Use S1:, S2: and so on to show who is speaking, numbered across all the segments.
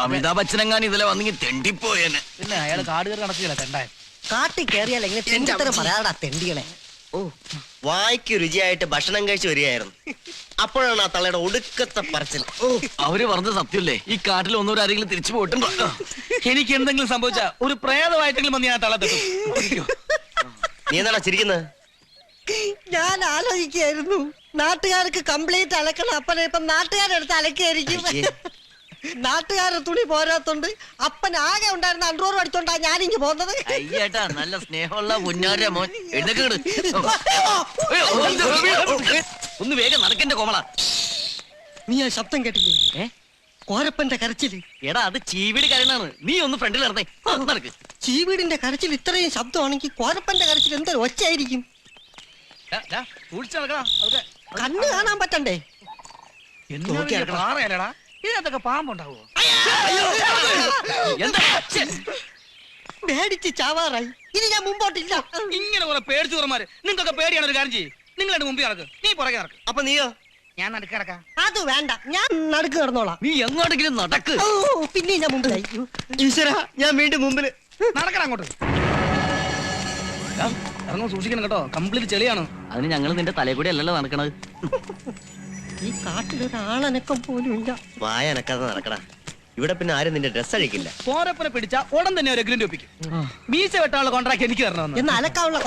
S1: അമിതാഭ് ബച്ചനെങ്ങാനും ഇതിലെ വന്നെങ്കിൽ തെണ്ടിപ്പോയേനെ.
S2: പിന്നെ അയാൾ കാട് കയറി നടക്കുകയല്ല തെണ്ടാൻ.
S3: കാട്ടിൽ കയറിയാൽ എങ്ങനെ തെണ്ടിത്തരം പറയാടാ തെണ്ടികളെ.
S4: ഓ, വായിക്ക് രുചിയായിട്ട് ഭക്ഷണം കഴിച്ചു വരികയായിരുന്നു. അപ്പോഴാണ് ആ തള്ളയുടെ ഒടുക്കത്തെ പറച്ചിൽ.
S1: ഓ, അവര് പറഞ്ഞ സത്യമല്ലേ? ഈ കാട്ടിൽ ഒന്നൂർ ആരെങ്കിലും തിരിച്ചു പോയിട്ടുണ്ടോ?
S2: എനിക്ക് എന്തെങ്കിലും സംഭവിച്ച ഒരു പ്രേതമായിട്ടെങ്കിലും വന്ന് ഞാൻ തള്ളത്തിട്ടു.
S4: നീ എന്താണോ ചിരിക്കുന്നത്?
S3: ഞാൻ ആലോചിക്കായിരുന്നു നാട്ടുകാർക്ക് കംപ്ലീറ്റ് അലക്കണം. അപ്പനെ ഇപ്പം നാട്ടുകാരെടുത്ത് അലക്കായിരിക്കും. നാട്ടുകാരുടെ തുണി പോരാത്തോണ്ട് അപ്പൻ ആകെ ഉണ്ടായിരുന്ന അണ്ടൂർ അടിച്ചോണ്ടാ ഞാനിങ്ങ് പോകുന്നത്.
S1: അയ്യേട്ടാ, നല്ല സ്നേഹമുള്ള മുന്നാര മോൻ. എഴുന്നേക്കട്. ഒന്ന് വേഗം നടക്കന്റെ കോമള.
S3: നീ ആ ശബ്ദം കേട്ടില്ലേ? കോരപ്പന്റെ കരച്ചില്.
S1: എടാ, അത് ചീവീട് കരനാണ്. നീ ഒന്ന് ഫ്രണ്ടിൽ നടന്നേ. നടക്ക്.
S3: ചീവീടിന്റെ കരച്ചിൽ ഇത്രയും ശബ്ദമാണെങ്കിൽ കോരപ്പന്റെ കരച്ചിൽ എന്തൊരു ഒച്ചയായിരിക്കും. കണ്ണ് കാണാൻ പറ്റണ്ടേ?
S2: ഇതിനകത്തൊക്കെ പാമ്പുണ്ടാവോ?
S3: പേടിച്ച് ചാവാറായി. ഇനി ഞാൻ മുമ്പോട്ടില്ല.
S2: ഇങ്ങനെ കുറെ പേടിച്ചു കുറമാര്. നിങ്ങൾക്കൊക്കെ പേടിയാണ്. ഒരു കാര്യം ചെയ്യും, നിങ്ങളുടെ മുമ്പിൽ നടക്ക്, നീ പുറകെ നടക്ക്.
S4: അപ്പൊ നീയോ?
S2: ഞാൻ നടുക്ക് കിടക്കാം.
S3: അത് വേണ്ട, ഞാൻ നടുക്ക് കിടന്നോളാം.
S1: നീ എങ്ങോട്ടെങ്കിലും നടക്ക്.
S3: പിന്നെ ഞാൻ മുമ്പിലായി.
S4: ഈശ്വര, ഞാൻ വീണ്ടും മുമ്പില്.
S2: നടക്കണം അങ്ങോട്ട്. ഇറങ്ങും, സൂക്ഷിക്കണം കേട്ടോ. കംപ്ലീറ്റ് ചെളിയാണ്.
S1: അതിന് ഞങ്ങൾ നിന്റെ തലയിൽ കൂടി അല്ലല്ലോ നടക്കണത്.
S3: ഈ കാട്ടിലൊരാളനക്കം പോലും ഇല്ല.
S4: വായ അനക്കാതെ നടക്കടാ. ഇവിടെ പിന്നെ ആരും നിന്റെ ഡ്രസ് അഴിക്കില്ല.
S2: കോരപ്പനെ പിടിച്ച ഉടൻ തന്നെ ഒരു എഗ്രിമെന്റ് ഒപ്പിക്കും. മീശ വെട്ടാനുള്ള കോൺട്രാക്ട് എനിക്ക് തരണമെന്ന്.
S3: എന്ന് അലക്കാനുള്ള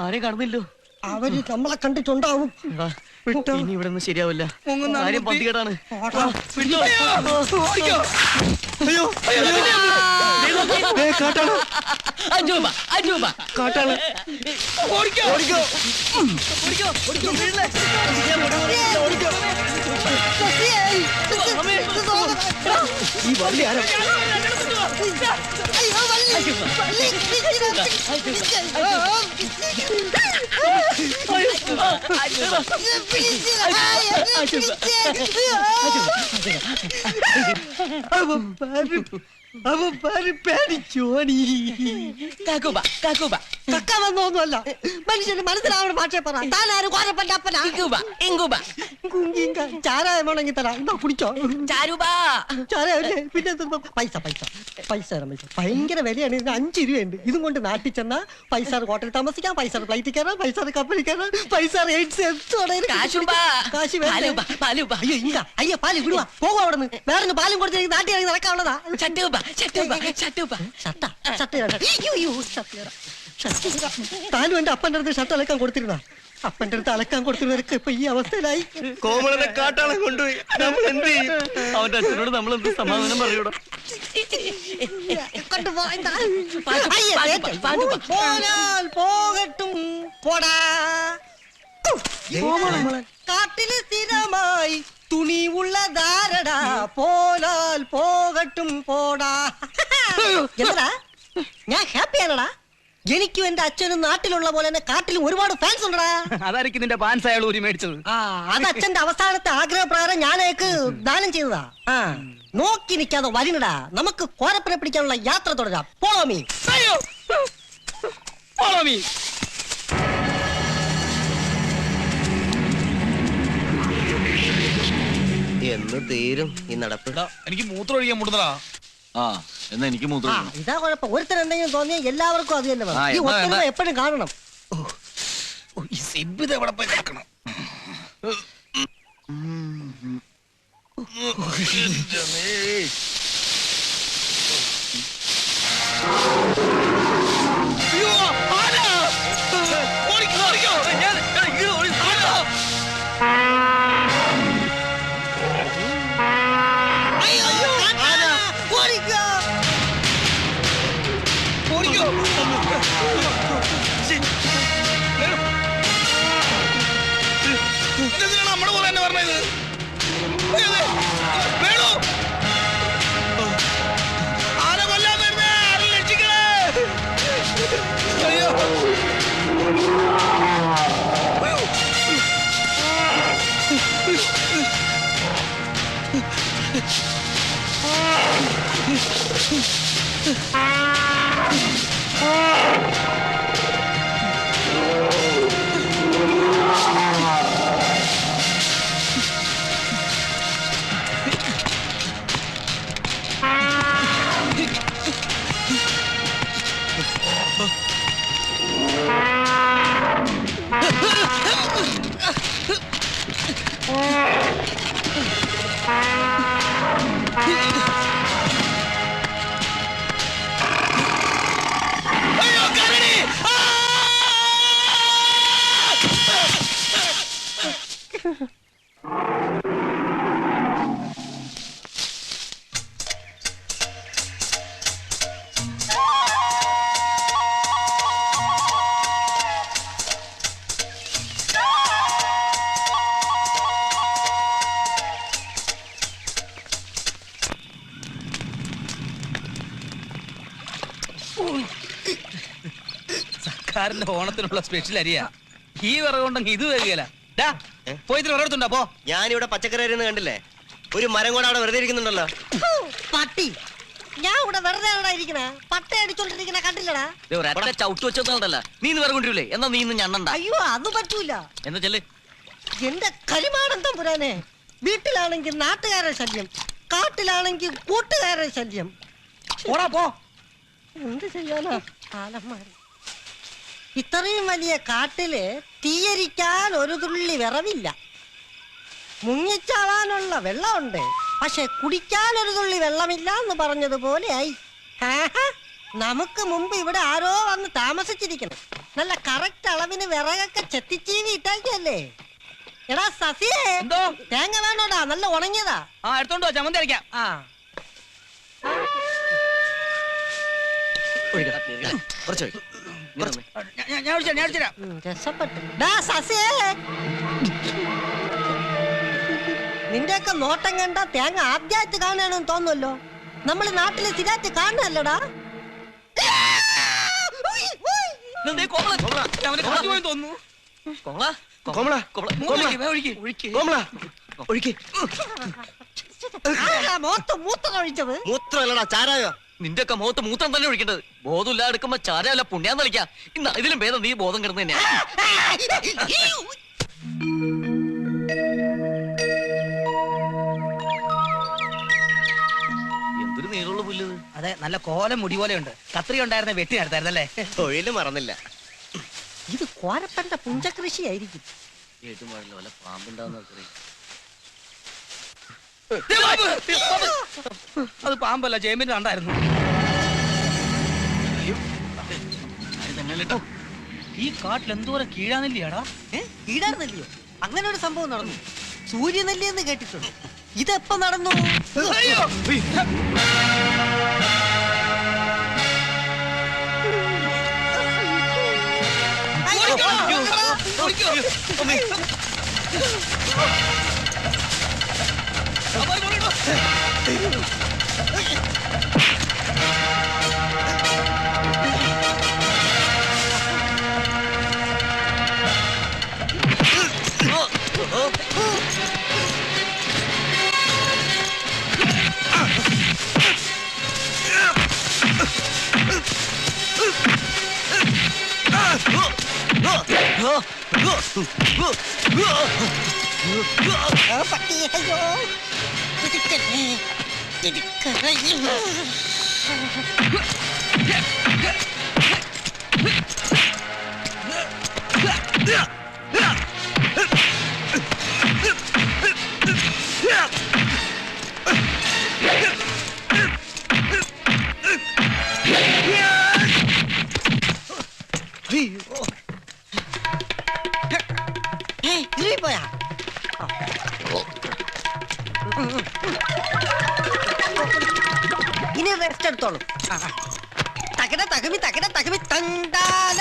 S1: ആരെയും കാണുന്നില്ലോ.
S3: അവര് നമ്മളെ കണ്ടിട്ടുണ്ടാവും.
S1: ഇനി ഇവിടെ ഒന്നും ശരിയാവില്ല. കാര്യം പന്തികേടാണ്.
S4: ഈ വള്ളി ആരോ
S3: കക്ക വന്നൊന്നുമല്ല. മനുഷ്യന് മനസ്സിലാവണ ഭാഷ പറ. താനാരും കോരപ്പന്റെ അപ്പനാ? ചാരായമാണെങ്കിൽ തരാ. ഇന്നാ കുടിച്ചോ. ചാരായല്ലേ? പിന്നെ പൈസ പൈസ പൈസ ഭയങ്കര വിലയാണ്. ഇതിന് 5 രൂപയുണ്ട്. ഇതും കൊണ്ട് നാട്ടിൽ ചെന്നാ പൈസ ഹോട്ടലിൽ താമസിക്കാം, പൈസ ഫ്ലൈറ്റിൽ കയറാം, പൈസ കപ്പലിൽ കയറാം, പൈസ കാശ്. അയ്യോ, പാല് വിടുവാ. പോകും അവിടെ നിന്ന്. വേറെ പാലും കൊടുത്ത് നാട്ടിൽ ഇറങ്ങി നടക്കാനുള്ളതാ. താനും എന്റെ അപ്പന്റെ അടുത്ത് ഷർട്ട് അലക്കാൻ കൊടുത്തിരുന്ന. അപ്പന്റെ അടുത്ത് അലക്കാൻ കൊടുത്തിരുന്നവർക്ക് ഇപ്പൊ ഈ അവസ്ഥയിലായി.
S4: കോമളനെ കാട്ടാളെ കൊണ്ടുപോയി നമ്മൾ എന്ത് ചെയ്യും?
S1: അവന്റെ അച്ഛനോട് നമ്മൾ എന്ത് സമാധാനം പറയൂടാ?
S3: പോകട്ടും പോടാ. കാട്ടില് സ്ഥിരമായി തുണി ഉള്ളതാരടാ. പോലാൽ പോകട്ടും പോടാ. എന്താ ഞാൻ ഹാപ്പിയാണടാ. എനിക്കും എന്റെ അച്ഛനും നാട്ടിലുള്ള പോലെ തന്നെ കാട്ടിലും ഒരുപാട് ഫാൻസ് ഉണ്ടടാ.
S2: അതായിരിക്കും നിന്റെ ഫാൻസ് അയാൾ ഊരി മേടിച്ചത്.
S3: അത് അച്ഛന്റെ അവസാനത്തെ ആഗ്രഹപ്രകാരം ഞാനേക്ക് ദാനം ചെയ്തതാ. നോക്കി നിൽക്കാതെ വരിനടാ. നമുക്ക് കോരപ്പനെ പിടിക്കാനുള്ള യാത്ര തുടരാം. Follow me.
S2: Follow me.
S4: എന്ന് തീരും ഈ നടപ്പ്?
S2: എനിക്ക് മൂത്രം ഒഴിക്കാൻ മുട്ടുന്നതാ.
S1: എന്നാ എനിക്ക് മൂത്രം.
S3: ഇതാ കുഴപ്പം. ഒരുത്തൻ എന്തെങ്കിലും തോന്നിയാൽ എല്ലാവർക്കും അത് തന്നെ വേണം. ഈ ഒത്തൊരുമ എപ്പോഴും കാണണം.
S2: ഈ സിബിത് എവിടെ പോയി കിടക്കണം? നമ്മുടെ പോലെ തന്നെ പറഞ്ഞത് വേണോ? ആരെ കൊല്ലാൻ വരുന്നേ? ആരെ രക്ഷിക്കണേ? അയ്യോ, സർക്കാരിന്റെ ഓണത്തിനുള്ള സ്പെഷ്യൽ അരിയാ. ഈ വിറകുണ്ടെങ്കിൽ ഇത് വരികയില്ല. പോയി വിറകെടുത്തുണ്ടോ? പോ.
S4: ഞാനിവിടെ പച്ചക്കറി അരിയുന്ന കണ്ടില്ലേ? ഒരു മരം കൂടെ അവിടെ വെറുതെ ഇരിക്കുന്നുണ്ടല്ലോ.
S3: പട്ടി, ഞാൻ ഇവിടെ വെറുതെ ഇരിക്കണ പട്ട അടിച്ചോണ്ടിരിക്കണ കണ്ടില്ലടാ.
S1: ചവിട്ട് വെച്ചോണ്ടല്ല. നീ ഇന്ന് വരകൊണ്ടിരില്ലേ? എന്നാ നീ ഇന്ന് ഞണ്ണണ്ട.
S3: അയ്യോ അത് പറ്റൂല.
S1: എന്താ ചെല്ല്.
S3: എന്റെ കരിമാനന്തം പുരാനെ. വീട്ടിലാണെങ്കിൽ നാട്ടുകാരെ ശല്യം, കാട്ടിലാണെങ്കിൽ കൂട്ടുകാരെ ശല്യം.
S2: പോടാ പോ.
S3: എന്ത് ചെയ്യാനാ കാലന്മാര്. ഇത്രയും വലിയ കാട്ടില് തീയരിക്കാൻ ഒരു തുള്ളി വിറവില്ല. മുങ്ങിച്ചാവാനുള്ള വെള്ളമുണ്ട്, പക്ഷെ കുടിക്കാൻ ഒരു തുള്ളി വെള്ളമില്ല എന്ന് പറഞ്ഞതുപോലെ ആയി. നമുക്ക് മുമ്പ് ഇവിടെ ആരോ വന്ന് താമസിച്ചിരിക്കണം. നല്ല കറക്റ്റ് അളവിന് വിറകൊക്കെ ചെത്തിച്ചീവി ഇട്ടാക്കിയല്ലേ. എടാ സസിയേ,
S2: എന്തോ
S3: തേങ്ങ വേണോടാ? നല്ല ഉണങ്ങിയതാ.
S2: എടുത്തോണ്ടോ, ചമ്മന്തി അരയ്ക്കാം.
S3: നിന്റെയൊക്കെ നോട്ടം കണ്ട തേങ്ങ ആദ്യമായിട്ട് കാണാണെന്ന് തോന്നുമല്ലോ. നമ്മള് നാട്ടില് സ്ഥിരമായിട്ട് കാണാനല്ലടാ.
S4: മൂത്രമല്ലടാ ചാരായോ.
S1: നിന്റെ ഒക്കെ മുഖത്ത് മൂത്രം തന്നെ ഒഴിക്കേണ്ടത്. ബോധമില്ല എടുക്കുമ്പോ ചാരല്ല പുണ്യാന്ന് കളിക്കാം. ഇന്ന് ഇതിലും ഭേദം നീ ബോധം കിടന്നു തന്നെയാ. എന്തൊരു നീളമുള്ള പുല്ല്.
S2: അതെ, നല്ല കോലം മുടി പോലെ ഉണ്ട്. കത്രി ഉണ്ടായിരുന്ന വെട്ടി നടത്തായിരുന്നല്ലേ.
S4: തൊഴില് മറന്നില്ല.
S3: ഇത് കോരപ്പന്റെ പുഞ്ചകൃഷി ആയിരിക്കും.
S1: ഏറ്റവും പാടില്ല വല്ല പാമ്പുണ്ടാവുന്ന.
S2: അത് പാമ്പല്ല, ചേമ്പിന്റെ കണ്ടായിരുന്നു. ഈ കാട്ടിൽ എന്തോരം കീഴാനെല്ലിയാടാ.
S3: കീഴാർനെല്ലിയോ? അങ്ങനെ ഒരു സംഭവം നടന്നു. സൂര്യനെല്ലി എന്ന് കേട്ടിട്ടുണ്ട്. ഇതെപ്പോ നടന്നു? ഇനി റെസ്റ്റ് എടുത്തോളൂ. തകട തകമി തകട തകമി തണ്ടാല.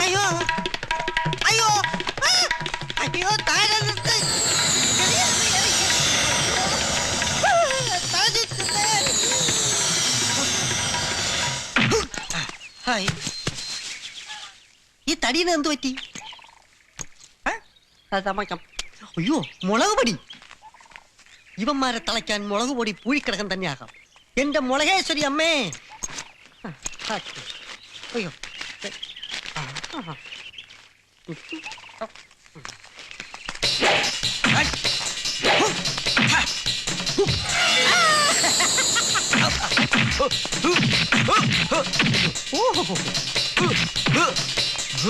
S3: അയ്യോ അയ്യോ അയ്യോ താഴെ ഈ തടീന് എന്ത് പറ്റി? അയ്യോ മുളക് പൊടി. ഇവന്മാരെ തളയ്ക്കാൻ മുളക് പൊടി പൂഴിക്കിടക്കം തന്നെയാകാം. എന്റെ മുളകേശ്വരി അമ്മേ. അയ്യോ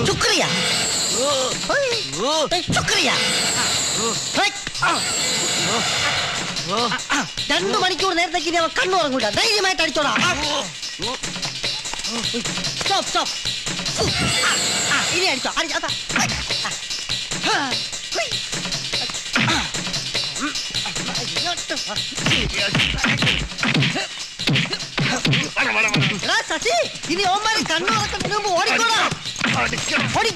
S3: ശുക്രിയ ശുക്രിയ 2 മണിക്കൂർ നേരത്തേക്ക് ഇനി അവൻ കണ്ണുറങ്ങൂല. ധൈര്യമായിട്ട് അടിച്ചോടാ. Stop stop. ഇനി അടിച്ചോ. ശശി, ഇനി ഓന്മാരെ കണ്ണു തുറക്കുന്നതിന് മുമ്പ് ഓടിക്കോടാ.